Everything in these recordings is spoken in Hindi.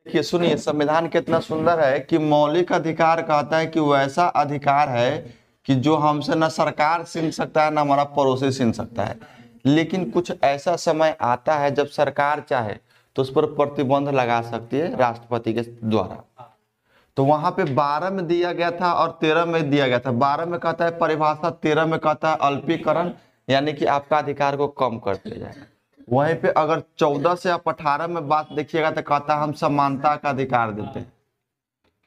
देखिए सुनिए, संविधान कितना सुंदर है कि मौलिक अधिकार कहता है कि वैसा अधिकार है कि जो हमसे न सरकार छीन सकता है, न हमारा पड़ोसी छीन सकता है। लेकिन कुछ ऐसा समय आता है जब सरकार चाहे तो उस पर प्रतिबंध लगा सकती है राष्ट्रपति के द्वारा। तो वहां पे 12 में दिया गया था और 13 में दिया गया था। 12 में कहता है परिभाषा, 13 में कहता है अल्पीकरण, यानी कि आपका अधिकार को कम कर दिया जाएगा। वहीं पे अगर 14 से आप 18 में बात देखिएगा तो कहता है हम समानता का अधिकार देते हैं।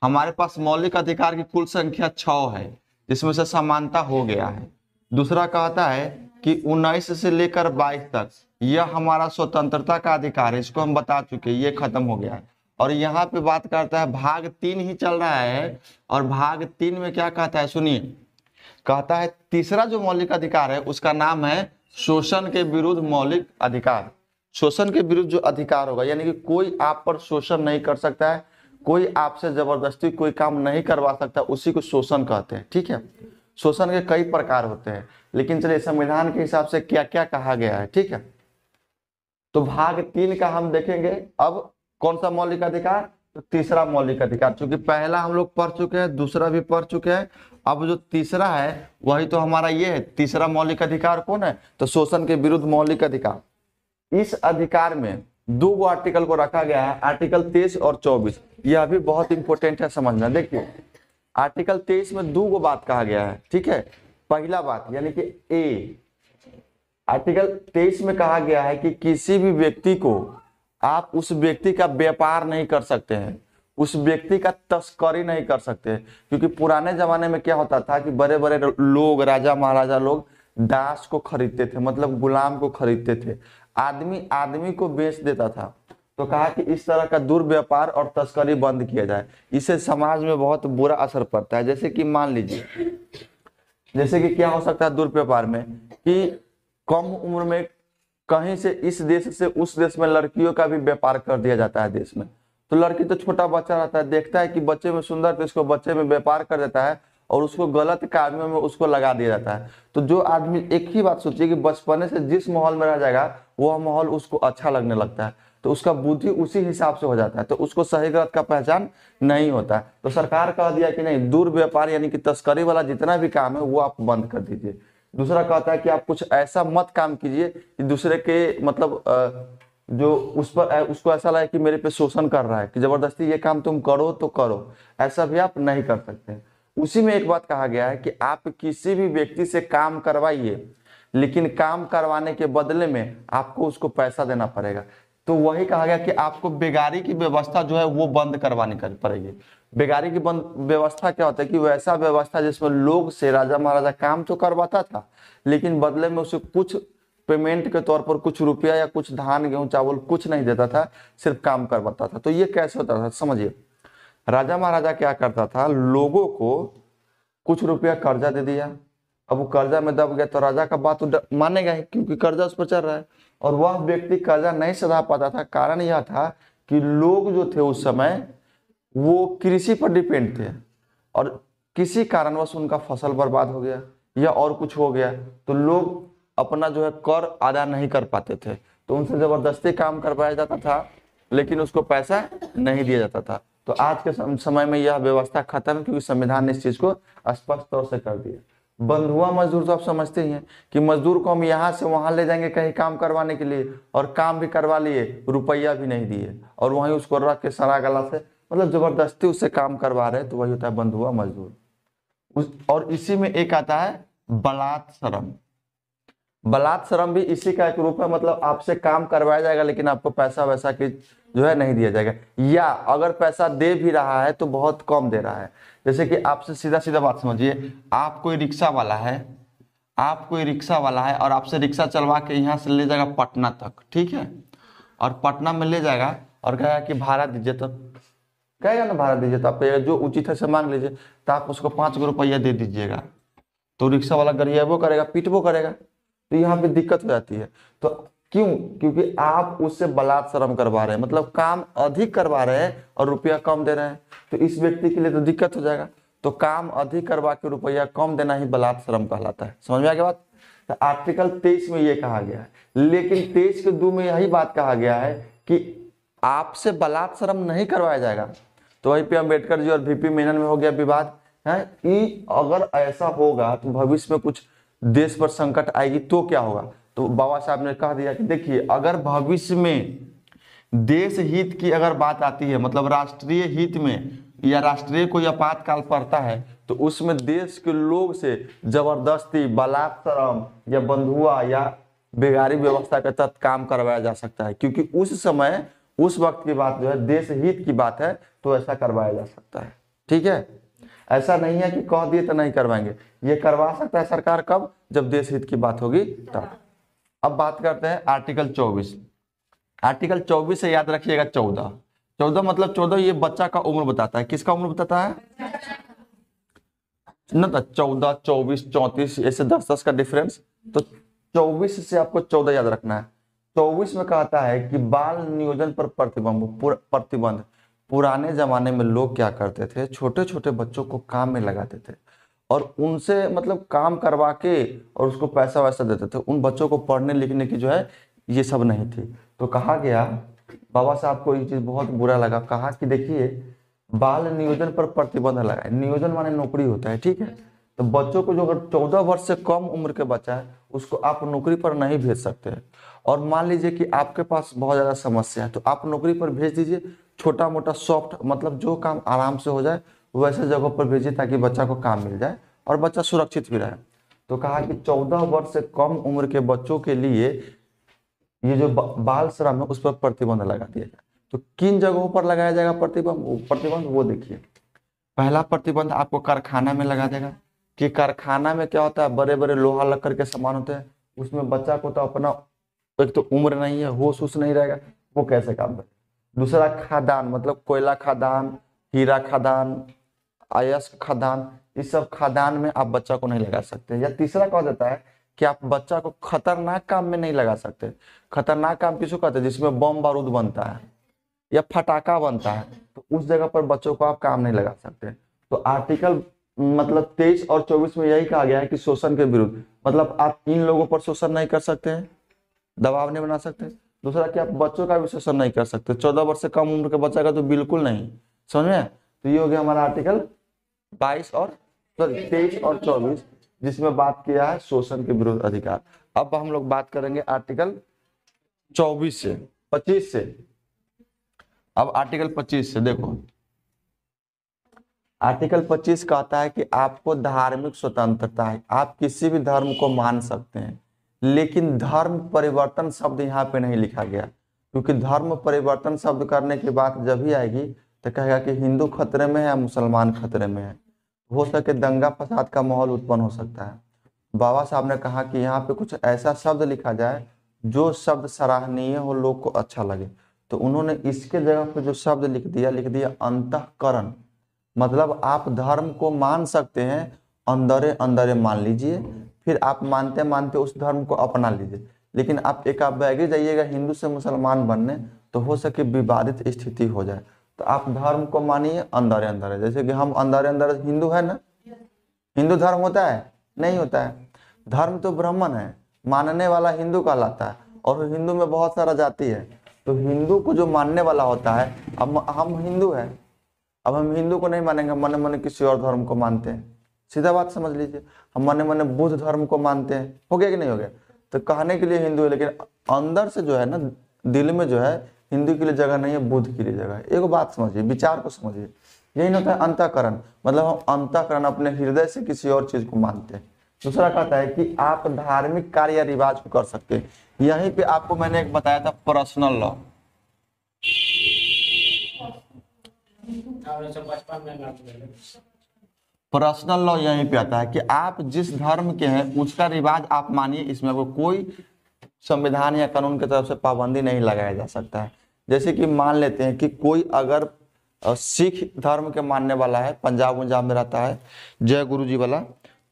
हमारे पास मौलिक अधिकार की कुल संख्या 6 है, जिसमें से समानता हो गया है। दूसरा कहता है कि 19 से लेकर 22 तक यह हमारा स्वतंत्रता का अधिकार है, इसको हम बता चुके हैं, ये खत्म हो गया है। और यहाँ पे बात करता है भाग 3 ही चल रहा है, और भाग 3 में क्या कहता है सुनिए, कहता है तीसरा जो मौलिक अधिकार है उसका नाम है शोषण के विरुद्ध मौलिक अधिकार। शोषण के विरुद्ध जो अधिकार होगा, यानी कि कोई आप पर शोषण नहीं कर सकता है, कोई आपसे जबरदस्ती कोई काम नहीं करवा सकता, उसी को शोषण कहते हैं। ठीक है, शोषण के कई प्रकार होते हैं, लेकिन चलिए संविधान के हिसाब से क्या क्या कहा गया है। ठीक है, तो भाग 3 का हम देखेंगे। अब कौन सा मौलिक अधिकार? तो तीसरा मौलिक अधिकार। चूंकि पहला हम लोग पढ़ चुके हैं, दूसरा भी पढ़ चुके हैं, अब जो तीसरा है वही तो हमारा ये है। तीसरा मौलिक अधिकार कौन है? तो शोषण के विरुद्ध मौलिक अधिकार। इस अधिकार में 2 आर्टिकल को रखा गया है, आर्टिकल 23 और 24। यह भी बहुत इंपॉर्टेंट है समझना। देखिए आर्टिकल 23 में 2 बात कहा गया है। ठीक है, पहला बात यानी कि ए, आर्टिकल 23 में कहा गया है कि किसी भी व्यक्ति को आप उस व्यक्ति का व्यापार नहीं कर सकते हैं, उस व्यक्ति का तस्करी नहीं कर सकते। क्योंकि पुराने जमाने में क्या होता था कि बड़े बड़े लोग, राजा महाराजा लोग दास को खरीदते थे, मतलब गुलाम को खरीदते थे, आदमी आदमी को बेच देता था। तो कहा कि इस तरह का दुर्व्यापार और तस्करी बंद किया जाए, इससे समाज में बहुत बुरा असर पड़ता है। जैसे कि मान लीजिए, जैसे कि क्या हो सकता है दुर्व्यापार में, कि कम उम्र में कहीं से इस देश से उस देश में लड़कियों का भी व्यापार कर दिया जाता है देश में। तो लड़की तो छोटा बच्चा रहता है, देखता है कि बच्चे में सुंदर, तो इसको बच्चे में व्यापार कर देता है और उसको गलत कार्यों में उसको लगा दिया जाता है। तो जो आदमी, एक ही बात सोचिए कि बचपने से जिस माहौल में रह जाएगा वह माहौल उसको अच्छा लगने लगता है, तो उसका बुद्धि उसी हिसाब से हो जाता है, तो उसको सही गलत का पहचान नहीं होता है। तो सरकार कह दिया कि नहीं, दुर्व्यापार यानी कि तस्करी वाला जितना भी काम है वो आप बंद कर दीजिए। दूसरा कहता है कि आप कुछ ऐसा मत काम कीजिए कि दूसरे के मतलब जो उस पर उसको ऐसा लगे कि मेरे पे शोषण कर रहा है, कि जबरदस्ती ये काम तुम करो तो करो, ऐसा भी आप नहीं कर सकते। उसी में एक बात कहा गया है कि आप किसी भी व्यक्ति से काम करवाइए, लेकिन काम करवाने के बदले में आपको उसको पैसा देना पड़ेगा। तो वही कहा गया कि आपको बेगारी की व्यवस्था जो है वो बंद करवानी पड़ेगी। बेगारी की व्यवस्था क्या होता है कि वैसा व्यवस्था जिसमें लोग से राजा महाराजा काम तो करवाता था, लेकिन बदले में उसे कुछ पेमेंट के तौर पर कुछ रुपया या कुछ धान गेहूं चावल कुछ नहीं देता था, सिर्फ काम करवाता था। तो ये कैसे होता था समझिए, राजा महाराजा क्या करता था, लोगों को कुछ रुपया कर्जा दे दिया, अब वो कर्जा में दब गया तो राजा का बात मानेगा ही, क्योंकि कर्जा उस पर चल रहा है, और वह व्यक्ति कर्जा नहीं सधा पाता था। कारण यह था कि लोग जो थे उस समय वो कृषि पर डिपेंड थे, और किसी कारणवश उनका फसल बर्बाद हो गया या और कुछ हो गया, तो लोग अपना जो है कर अदा नहीं कर पाते थे, तो उनसे जबरदस्ती काम करवाया जाता था, लेकिन उसको पैसा नहीं दिया जाता था। तो आज के समय में यह व्यवस्था खत्म है, क्योंकि संविधान ने इस चीज को स्पष्ट तौर से कर दिया। बंधुआ मजदूर तो आप समझते ही हैं कि मजदूर को हम यहाँ से वहां ले जाएंगे कहीं काम करवाने के लिए, और काम भी करवा लिए, रुपया भी नहीं दिए, और वहीं उसको रख के सड़ा गला से मतलब जबरदस्ती उससे काम करवा रहे, तो वही होता है बंधुआ मजदूर। और इसी में एक आता है बलात् श्रम। बलात् श्रम भी इसी का एक रूप है, मतलब आपसे काम करवाया जाएगा लेकिन आपको पैसा वैसा की जो है नहीं दिया जाएगा, या अगर पैसा दे भी रहा है तो बहुत कम दे रहा है। जैसे कि आपसे सीधा सीधा बात समझिए, आप कोई रिक्शा वाला है, आप कोई रिक्शा वाला है और आपसे रिक्शा चलवा के यहाँ से ले जाएगा पटना तक, ठीक है, और पटना में ले जाएगा और कहेगा कि भाड़ा दीजिए, तो कहेगा ना भाड़ा दीजिए, तो आप जो उचित है से मांग लीजिए, तो आप उसको 5 रुपया दे दीजिएगा, तो रिक्शा वाला गरियाबो करेगा, पीटबो करेगा, तो यहाँ पे दिक्कत हो जाती है। तो क्यों? क्योंकि आप उससे बलात् श्रम करवा रहे हैं, मतलब काम अधिक करवा रहे हैं और रुपया कम दे रहे हैं, तो इस व्यक्ति के लिए तो दिक्कत हो जाएगा। तो काम अधिक करवा के रुपया कम देना ही बलात् श्रम कहलाता है। समझ में आ गया बात? तो आर्टिकल 23 में ये कहा गया है, लेकिन 23 के 2 में यही बात कहा गया है कि आपसे बलात्सरम नहीं करवाया जाएगा। तो वहीं पे अम्बेडकर जी और वीपी मेनन में हो गया विवाद है कि अगर ऐसा होगा तो भविष्य में कुछ देश पर संकट आएगी तो क्या होगा। तो बाबा साहब ने कह दिया कि देखिए, अगर भविष्य में देश हित की अगर बात आती है, मतलब राष्ट्रीय हित में या राष्ट्रीय कोई आपातकाल पड़ता है, तो उसमें देश के लोग से जबरदस्ती बलात्सरम या बंधुआ या बेगारी व्यवस्था के तहत काम करवाया जा सकता है, क्योंकि उस समय उस वक्त की बात जो है देश हित की बात है, तो ऐसा करवाया जा सकता है। ठीक है, ऐसा नहीं है कि कह दिए तो नहीं करवाएंगे, ये करवा सकता है सरकार कब, जब देश हित की बात होगी तब। अब बात करते हैं आर्टिकल 24। आर्टिकल 24 से याद रखिएगा 14। 14 मतलब 14 ये बच्चा का उम्र बताता है। किसका उम्र बताता है ना, तो 14, 24, 34 ऐसे 10-10 का डिफरेंस। तो 24 से आपको 14 याद रखना है। 24 में कहता है कि बाल नियोजन पर प्रतिबंध। पुराने जमाने में लोग क्या करते थे, छोटे छोटे बच्चों को काम में लगाते थे और उनसे मतलब काम करवा के और उसको पैसा वैसा देते थे। उन बच्चों को पढ़ने लिखने की जो है ये सब नहीं थी। तो कहा गया, बाबा साहब को ये चीज बहुत बुरा लगा, कहा कि देखिए बाल नियोजन पर प्रतिबंध लगाए। नियोजन माने नौकरी होता है, ठीक है। तो बच्चों को जो अगर 14 वर्ष से कम उम्र के बच्चा है उसको आप नौकरी पर नहीं भेज सकते। और मान लीजिए कि आपके पास बहुत ज्यादा समस्या है तो आप नौकरी पर भेज दीजिए, छोटा मोटा सॉफ्ट, मतलब जो काम आराम से हो जाए वैसे जगहों पर भेजिए ताकि बच्चा को काम मिल जाए और बच्चा सुरक्षित भी रहे। तो कहा कि 14 वर्ष से कम उम्र के बच्चों के लिए ये जो बाल श्रम है उस पर प्रतिबंध लगा दिया जाए। तो किन जगहों पर लगाया जाएगा प्रतिबंध वो देखिए। पहला प्रतिबंध आपको कारखाना में लगा देगा कि कारखाना में क्या होता है, बड़े बड़े लोहा लक्कड़ के सामान होते हैं, उसमें बच्चा को तो अपना एक तो उम्र नहीं है, होश नहीं रहेगा, वो कैसे काम करे। दूसरा खादान, मतलब कोयला खादान, हीरा खादान, अयस्क खादान, इस सब खादान में आप बच्चा को नहीं लगा सकते। या तीसरा कहा जाता है कि आप बच्चा को खतरनाक काम में नहीं लगा सकते। खतरनाक काम किसको कहते हैं, जिसमें बम बारूद बनता है या फटाका बनता है, तो उस जगह पर बच्चों को आप काम नहीं लगा सकते। तो आर्टिकल मतलब 23 और 24 में यही कहा गया है कि शोषण के विरुद्ध, मतलब आप इन लोगों पर शोषण नहीं कर सकते हैं, दबाव नहीं बना सकते। दूसरा कि आप बच्चों का भी शोषण नहीं कर सकते, 14 वर्ष से कम उम्र के बच्चा का तो बिल्कुल नहीं, समझ में। तो ये हो गया हमारा आर्टिकल 22 और 23 और 24, जिसमें बात किया है शोषण के विरुद्ध अधिकार। अब हम लोग बात करेंगे आर्टिकल 24 से 25 से। अब आर्टिकल 25 से देखो, आर्टिकल 25 कहता है कि आपको धार्मिक स्वतंत्रता है, आप किसी भी धर्म को मान सकते हैं, लेकिन धर्म परिवर्तन शब्द यहाँ पे नहीं लिखा गया, क्योंकि धर्म परिवर्तन शब्द करने की बात जब भी आएगी तो कहेगा कि हिंदू खतरे में है या मुसलमान खतरे में है, हो सके दंगा फसाद का माहौल उत्पन्न हो सकता है। बाबा साहब ने कहा कि यहाँ पे कुछ ऐसा शब्द लिखा जाए जो शब्द सराहनीय हो, लोग को अच्छा लगे। तो उन्होंने इसके जगह पे जो शब्द लिख दिया अंतःकरण, मतलब आप धर्म को मान सकते हैं, अंदरे अंदरे मान लीजिए, फिर आप मानते मानते उस धर्म को अपना लीजिए। लेकिन आप एकाबैगी जाइएगा हिंदू से मुसलमान बनने तो हो सके विवादित स्थिति हो जाए। तो आप धर्म को मानिए अंदर अंदर, जैसे कि हम अंदर अंदर हिंदू है ना, हिंदू धर्म होता है नहीं होता है। धर्म तो ब्राह्मण है, मानने वाला हिंदू कहलाता है, और हिंदू में बहुत सारा जाति है। तो हिंदू को जो मानने वाला होता है, अब हम हिंदू है, अब हम हिंदू को नहीं मानेंगे, मने मने किसी और धर्म को मानते हैं, सीधा बात समझ लीजिए। हम मने मने बुद्ध धर्म को मानते हैं, हो गया कि नहीं हो गया। तो कहने के लिए हिंदू है, लेकिन अंदर से जो है ना, दिल में जो है हिंदू के लिए जगह नहीं है, बुद्ध के लिए जगह है। एक बात समझिए, विचार को समझिए, यही होता है अंतःकरण, मतलब हम अंतःकरण अपने हृदय से किसी और चीज को मानते हैं। दूसरा कहता है कि आप धार्मिक कार्य या रिवाज को कर सकते हैं। यहीं पे आपको मैंने एक बताया था पर्सनल लॉ, पर्सनल लॉ यहीं पे आता है कि आप जिस धर्म के हैं उसका रिवाज आप मानिए, इसमें आपको कोई संविधान या कानून की तरफ से पाबंदी नहीं लगाया जा सकता है। जैसे कि मान लेते हैं कि कोई अगर सिख धर्म के मानने वाला है, पंजाब में रहता है, जय गुरु जी वाला,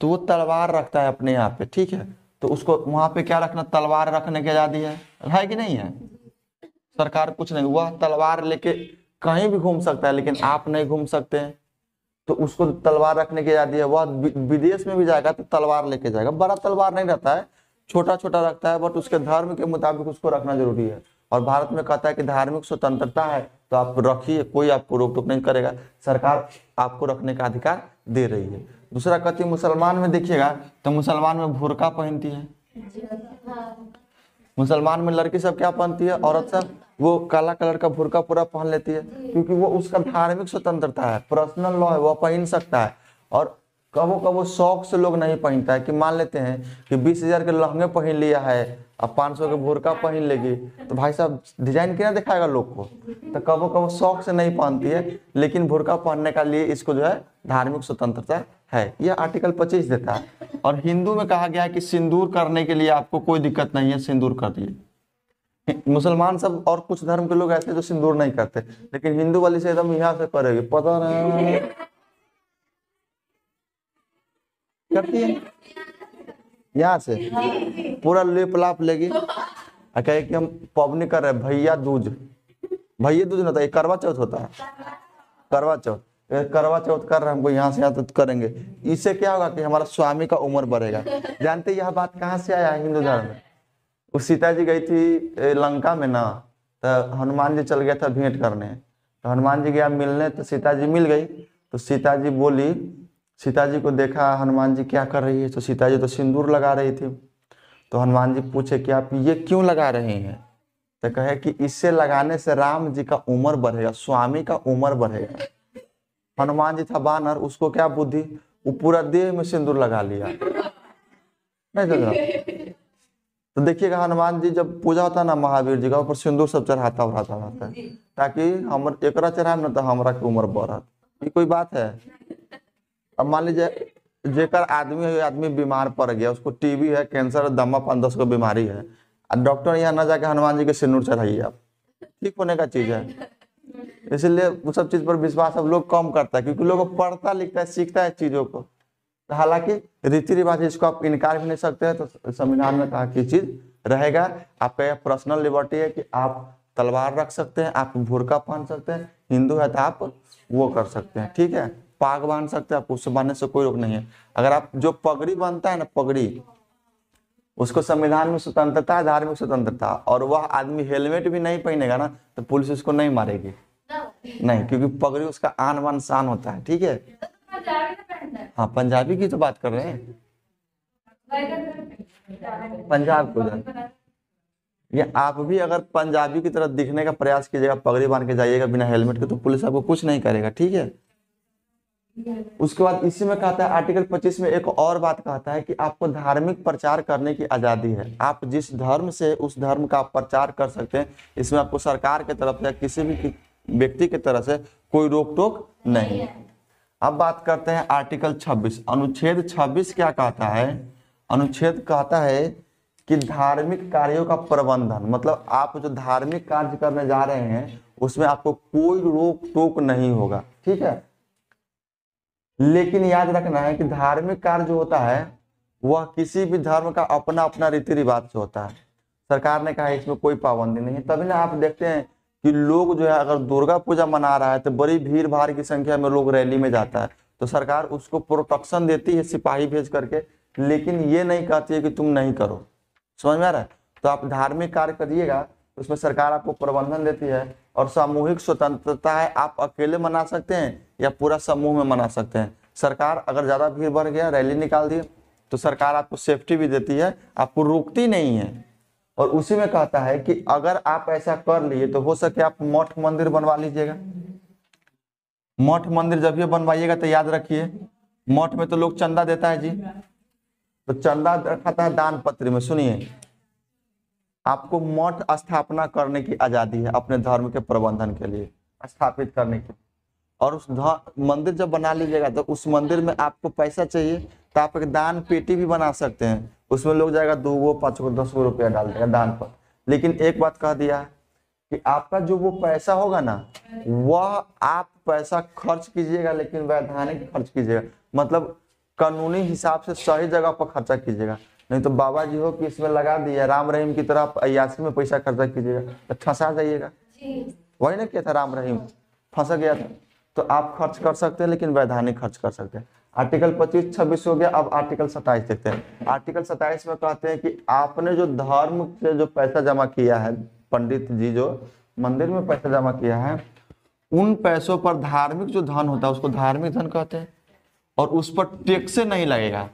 तो वो तलवार रखता है अपने यहाँ पे, ठीक है। तो उसको वहां पे क्या रखना, तलवार रखने की आजादी है कि नहीं है। सरकार कुछ नहीं, वह तलवार लेके कहीं भी घूम सकता है, लेकिन आप नहीं घूम सकते हैं। तो उसको तलवार रखने की आजादी है। वह विदेश में भी जाएगा तो तलवार लेके जाएगा, बड़ा तलवार नहीं रहता है, छोटा छोटा रखता है, बट उसके धर्म के मुताबिक उसको रखना जरूरी है। और भारत में कहता है कि धार्मिक स्वतंत्रता है तो आप रखिए, कोई आपको रोक टोक नहीं करेगा, सरकार आपको रखने का अधिकार दे रही है। दूसरा कहती है मुसलमान में देखिएगा तो मुसलमान में बुर्का पहनती है, मुसलमान में लड़की सब क्या पहनती है, औरत सब वो काला कलर का बुर्का पूरा पहन लेती है, क्योंकि वो उसका धार्मिक स्वतंत्रता है, पर्सनल लॉ है, वो पहन सकता है। और कबो कबो शौक से लोग नहीं पहनता है कि मान लेते हैं कि 20,000 के लहंगे पहन लिया है, अब 500 के बुर्का पहन लेगी, तो भाई साहब डिजाइन क्या दिखाएगा लोग को, तो कबो कबो शौक से नहीं पहनती है, लेकिन बुर्का पहनने का लिए इसको जो है धार्मिक स्वतंत्रता है, यह आर्टिकल 25 देता है। और हिंदू में कहा गया है कि सिंदूर करने के लिए आपको कोई दिक्कत नहीं है, सिंदूर कर दिए। मुसलमान सब और कुछ धर्म के लोग ऐसे जो सिंदूर नहीं करते, लेकिन हिंदू वाली से एकदम यहाँ से करेगी, पता नहीं करती है, यहाँ से पूरा लेप लाप लेगी, कहे कि हम पवनी कर रहे हैं, भैया दूज, भैया दूज नहीं होता, एक करवा चौथ होता है, करवा चौथ, करवा चौथ कर रहे हैं हमको यहाँ से यहाँ तो करेंगे, इससे क्या होगा कि हमारा स्वामी का उम्र बढ़ेगा। जानते यह बात कहाँ से आया हिंदू धर्म में? उस सीता जी गई थी लंका में ना, तो हनुमान जी चल गया था भेंट करने, तो हनुमान जी गया मिलने, तो सीता जी मिल गई, तो सीता जी बोली, सीता जी को देखा हनुमान जी क्या कर रही है, तो सीता जी तो सिंदूर लगा रही थी, तो हनुमान जी पूछे कि आप ये क्यों लगा रहे हैं, तो कहे कि इससे लगाने से राम जी का उम्र बढ़ेगा, स्वामी का उम्र बढ़ेगा। हनुमान जी था बानर, उसको क्या बुद्धि, वो पूरा देह में सिंदूर लगा लिया, नहीं समझ रहा। तो देखिएगा हनुमान जी जब पूजा होता है ना महावीर जी का, ऊपर सिंदूर सब चढ़ाता रहता है, ताकि हम एकरा चढ़ाए ना तो हमारा की उम्र बढ़त, ये कोई बात है। अब मान लीजिए जेकर आदमी है, आदमी बीमार पड़ गया, उसको टीबी है, कैंसर, दमा 5-10 को बीमारी है, डॉक्टर यहाँ ना जाके हनुमान जी के सिंदूर चढ़ाइए, आप ठीक होने का चीज है। इसलिए वो सब चीज पर विश्वास अब लोग कम करता है, क्योंकि लोग पढ़ता लिखता है, सीखता है चीजों को। हालांकि रीति रिवाज इसको आप इनकार भी नहीं सकते हैं, तो संविधान में कहा कि चीज रहेगा, आपका यह पर्सनल लिबर्टी है कि आप तलवार रख सकते हैं, आप बुर्का पहन सकते हैं, हिंदू है तो आप वो कर सकते हैं, ठीक है, पाग बांध सकते हैं, आप उससे बांधने से कोई रोक नहीं है। अगर आप जो पगड़ी बांधता है ना, पगड़ी, उसको संविधान में स्वतंत्रता है, धार्मिक स्वतंत्रता, और वह आदमी हेलमेट भी नहीं पहनेगा ना तो पुलिस उसको नहीं मारेगी, नहीं, क्योंकि पगड़ी उसका आन बान शान होता है, ठीक है। हाँ पंजाबी की तो बात कर रहे हैं, पंजाब को ये आप भी अगर पंजाबी की तरह दिखने का प्रयास कीजिएगा, पगड़ी बांध के जाइएगा बिना हेलमेट के, तो पुलिस आपको कुछ नहीं करेगा, ठीक है। उसके बाद इसी में कहता है आर्टिकल 25 में एक और बात कहता है कि आपको धार्मिक प्रचार करने की आजादी है, आप जिस धर्म से उस धर्म का प्रचार कर सकते हैं, इसमें आपको सरकार की तरफ से किसी भी व्यक्ति की तरफ से कोई रोक टोक नहीं। अब बात करते हैं आर्टिकल 26, अनुच्छेद 26 क्या कहता है? अनुच्छेद कहता है कि धार्मिक कार्यों का प्रबंधन, मतलब आप जो धार्मिक कार्य करने जा रहे हैं उसमें आपको कोई रोक टोक नहीं होगा, ठीक है। लेकिन याद रखना है कि धार्मिक कार्य जो होता है वह किसी भी धर्म का अपना अपना रीति रिवाज से होता है, सरकार ने कहा है इसमें कोई पाबंदी नहीं है। तभी ना आप देखते हैं कि लोग जो है अगर दुर्गा पूजा मना रहा है तो बड़ी भीड़ भाड़ की संख्या में लोग रैली में जाता है, तो सरकार उसको प्रोटेक्शन देती है सिपाही भेज करके, लेकिन ये नहीं कहती है कि तुम नहीं करो, समझ में आ रहा है। तो आप धार्मिक कार्य करिएगा उसमें सरकार आपको प्रबंधन देती है, और सामूहिक स्वतंत्रता है, आप अकेले मना सकते हैं या पूरा समूह में मना सकते हैं। सरकार अगर ज्यादा भीड़ बढ़ गया, रैली निकाल दी, तो सरकार आपको सेफ्टी भी देती है, आपको रोकती नहीं है। और उसी में कहता है कि अगर आप ऐसा कर लिए तो हो सके आप मठ मंदिर बनवा लीजिएगा। मठ मंदिर जब ये बनवाइएगा तो याद रखिए, मठ में तो लोग चंदा देता है जी, तो चंदा रखा है दान पत्र में। सुनिए, आपको मठ स्थापना करने की आजादी है अपने धर्म के प्रबंधन के लिए, स्थापित करने की। और उस मंदिर जब बना लीजिएगा तो उस मंदिर में आपको पैसा चाहिए तो आप एक दान पेटी भी बना सकते हैं, उसमें लोग जाएगा 2, 5, 10 रुपया डाल देगा दान पर। लेकिन एक बात कह दिया कि आपका जो वो पैसा होगा ना, वह आप पैसा खर्च कीजिएगा लेकिन वैधानिक खर्च कीजिएगा, मतलब कानूनी हिसाब से सही जगह पर खर्चा कीजिएगा। नहीं तो बाबा जी हो कि इसमें लगा दिया राम रहीम की तरह अय्यासी में पैसा खर्चा कीजिएगा तो फंसा जाइएगा। वही ना किया था राम रहीम, फंसा गया था। तो आप खर्च कर सकते हैं लेकिन वैधानिक खर्च कर सकते हैं। आर्टिकल 25, 26 हो गया। अब आर्टिकल 27 देखते हैं। आर्टिकल 27 में कहते हैं कि आपने जो धर्म से जो पैसा जमा किया है पंडित जी जो मंदिर में पैसा जमा किया है, उन पैसों पर धार्मिक जो धन होता है उसको धार्मिक धन कहते हैं, और उस पर टैक्स नहीं लगेगा।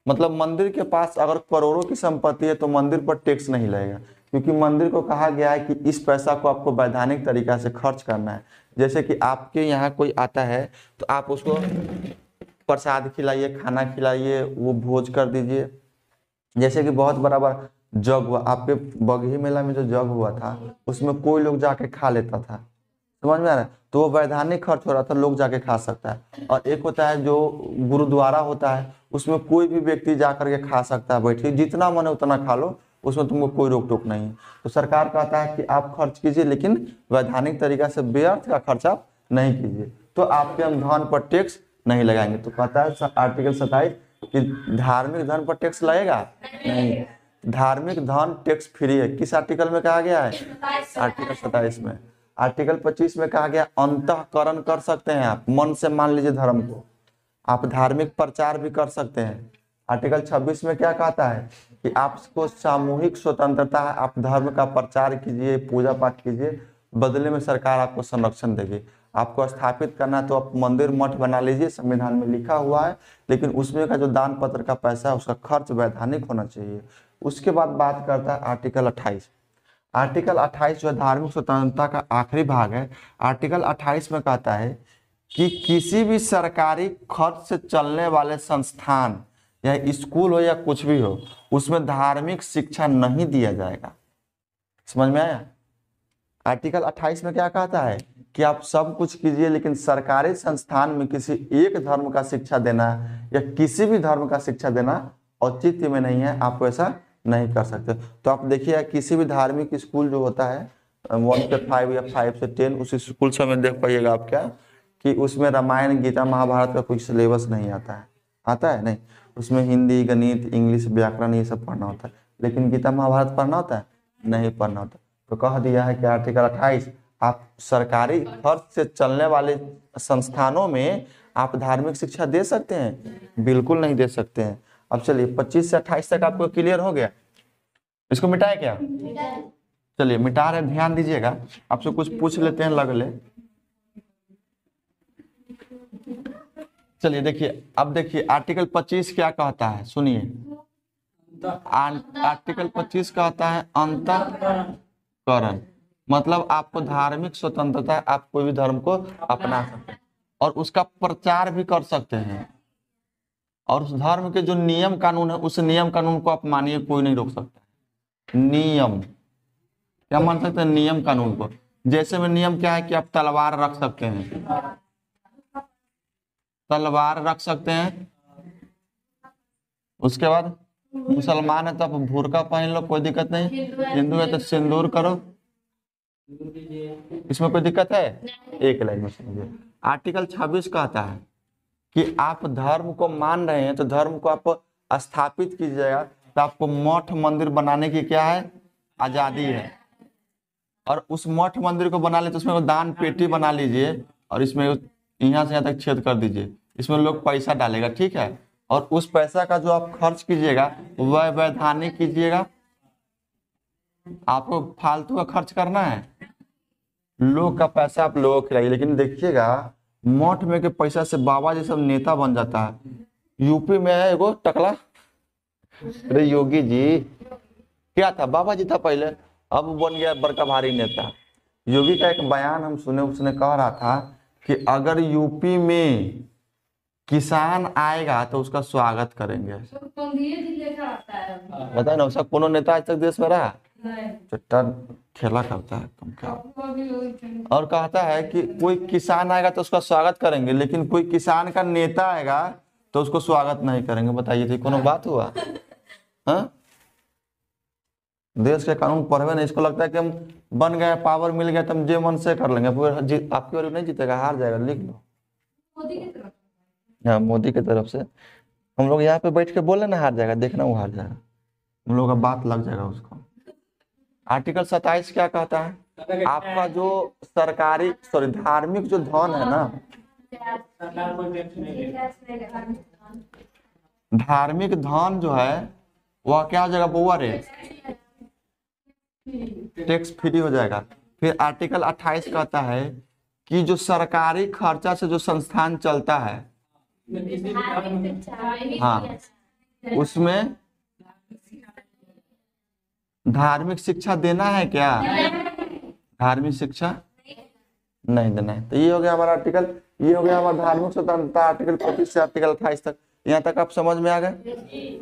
मतलब मंदिर के पास अगर करोड़ों की संपत्ति है तो मंदिर पर टैक्स नहीं लगेगा, क्योंकि मंदिर को कहा गया है कि इस पैसा को आपको वैधानिक तरीका से खर्च करना है। जैसे कि आपके यहाँ कोई आता है तो आप उसको प्रसाद खिलाइए, खाना खिलाइए, वो भोज कर दीजिए। जैसे कि बहुत बड़ा जग हुआ, आपके बगही मेला में जो जग हुआ था उसमें कोई लोग जाके खा लेता था, समझ में आ रहा है, तो वो वैधानिक खर्च हो रहा था, लोग जाके खा सकता है। और एक होता है जो गुरुद्वारा होता है, उसमें कोई भी व्यक्ति जा करके खा सकता है, बैठिए जितना मन है उतना खा लो, उसमें तुमको कोई रोक टोक नहीं है। तो सरकार कहता है कि आप खर्च कीजिए, लेकिन वैधानिक तरीका से व्यर्थ का खर्च आप नहीं कीजिए, तो आपके हम धन पर टैक्स नहीं लगाएंगे। तो कहता है आर्टिकल 27 कि धार्मिक धन पर टैक्स लगेगा नहीं, धार्मिक धन टैक्स फ्री है। किस आर्टिकल में कहा गया है? आर्टिकल 27 में। आर्टिकल 25 में कहा गया अंतःकरण कर सकते हैं, आप मन से मान लीजिए धर्म को, आप धार्मिक प्रचार भी कर सकते हैं। आर्टिकल 26 में क्या कहता है कि आपको सामूहिक स्वतंत्रता है, आप धर्म का प्रचार कीजिए, पूजा पाठ कीजिए, बदले में सरकार आपको संरक्षण देगी। आपको स्थापित करना है तो आप मंदिर मठ बना लीजिए, संविधान में लिखा हुआ है, लेकिन उसमें का जो दान पत्र का पैसा है उसका खर्च वैधानिक होना चाहिए। उसके बाद बात करता है आर्टिकल 28। आर्टिकल 28 जो है धार्मिक स्वतंत्रता का आखिरी भाग है। आर्टिकल 28 में कहता है कि किसी भी सरकारी खर्च से चलने वाले संस्थान या स्कूल हो या कुछ भी हो, उसमें धार्मिक शिक्षा नहीं दिया जाएगा। समझ में आया? आर्टिकल 28 में क्या कहता है कि आप सब कुछ कीजिए, लेकिन सरकारी संस्थान में किसी एक धर्म का शिक्षा देना या किसी भी धर्म का शिक्षा देना औचित्य में नहीं है, आप ऐसा नहीं कर सकते। तो आप देखिए किसी भी धार्मिक स्कूल जो होता है 1 से 5 या 5 से 10, उस स्कूल से में देख पाइएगा आप क्या कि उसमें रामायण गीता महाभारत का कोई सिलेबस नहीं आता है। आता है? नहीं। उसमें हिंदी, गणित, इंग्लिश, व्याकरण ये सब पढ़ना होता है, लेकिन गीता महाभारत पढ़ना होता है? नहीं पढ़ना होता। तो कह दिया है कि आर्टिकल 28 आप सरकारी खर्च से चलने वाले संस्थानों में आप धार्मिक शिक्षा दे सकते हैं? बिल्कुल नहीं दे सकते हैं। अब चलिए 25 से 28 तक आपको क्लियर हो गया? इसको मिटाए क्या? चलिए मिटा रहे, ध्यान दीजिएगा, आपसे कुछ पूछ लेते हैं लगले। चलिए देखिए, अब देखिए आर्टिकल 25 क्या कहता है, सुनिए। आर्टिकल 25 कहता है अंतःकरण, मतलब आपको धार्मिक स्वतंत्रता, आप कोई भी धर्म को अपना सकते हैं और उसका प्रचार भी कर सकते हैं, और उस धर्म के जो नियम कानून है उस नियम कानून को आप मानिए, कोई नहीं रोक सकता। नियम क्या मान सकते हैं? नियम कानून को। जैसे में नियम क्या है कि आप तलवार रख सकते हैं, तलवार रख सकते हैं। उसके बाद मुसलमान है तो आप बुर्का पहन लो, कोई दिक्कत नहीं। हिंदू है तो सिंदूर करो, इसमें कोई दिक्कत है? एक लाइन में समझिए। आर्टिकल 26 कहता है कि आप धर्म को मान रहे हैं तो धर्म को आप स्थापित कीजिएगा, तो आपको मठ मंदिर बनाने की क्या है? आजादी है। और उस मठ मंदिर को बना ले तो उसमें दान पेटी बना लीजिए, और इसमें यहाँ से यहाँ तक छेद कर दीजिए, इसमें लोग पैसा डालेगा, ठीक है। और उस पैसा का जो आप खर्च कीजिएगा वह वैधानिक कीजिएगा। आपको फालतू का खर्च करना है, लोग का पैसा आप लोगों को खिलाइए। लेकिन देखिएगा मठ में के पैसा से बाबा जी सब नेता बन जाता है। यूपी में है एगो टकला, अरे योगी जी क्या था, बाबा जी था पहले, अब बन गया बड़का भारी नेता। योगी का एक बयान हम सुने, उसने कह रहा था कि अगर यूपी में किसान आएगा तो उसका स्वागत करेंगे। बताए ना, उसका कोनो नेता आज तक देश में रहा? चट्टा खेला करता है कम क्या। और कहता है कि कोई किसान आएगा तो उसका स्वागत करेंगे, लेकिन कोई किसान का नेता आएगा तो उसको स्वागत नहीं करेंगे। बताइए थी कोनो बात हुआ? हाँ, देश के कानून पढ़वे नहीं, इसको लगता है कि हम बन गए, पावर मिल गया तो हम जे मन से कर लेंगे। आपकी बार नहीं जीतेगा, हार जाएगा, लिख लो। हाँ, मोदी की तरफ से हम लोग यहाँ पे बैठ के बोले ना हार जाएगा, देखना वो हार जाएगा, हम लोग का बात लग जाएगा उसको। आर्टिकल 27 क्या कहता है? आपका जो सरकारी धार्मिक जो धन है ना, धार्मिक धन जो है वह क्या हो जाएगा बउआ रे? टैक्स फ्री हो जाएगा। फिर आर्टिकल 28 कहता है कि जो सरकारी खर्चा से जो संस्थान चलता है, हाँ, उसमें धार्मिक शिक्षा देना है क्या? धार्मिक शिक्षा नहीं देना है। तो ये हो गया हमारा आर्टिकल, ये हो गया हमारा धार्मिक स्वतंत्रता आर्टिकल 25 से आर्टिकल 28 तक। यहाँ तक आप समझ में आ गए?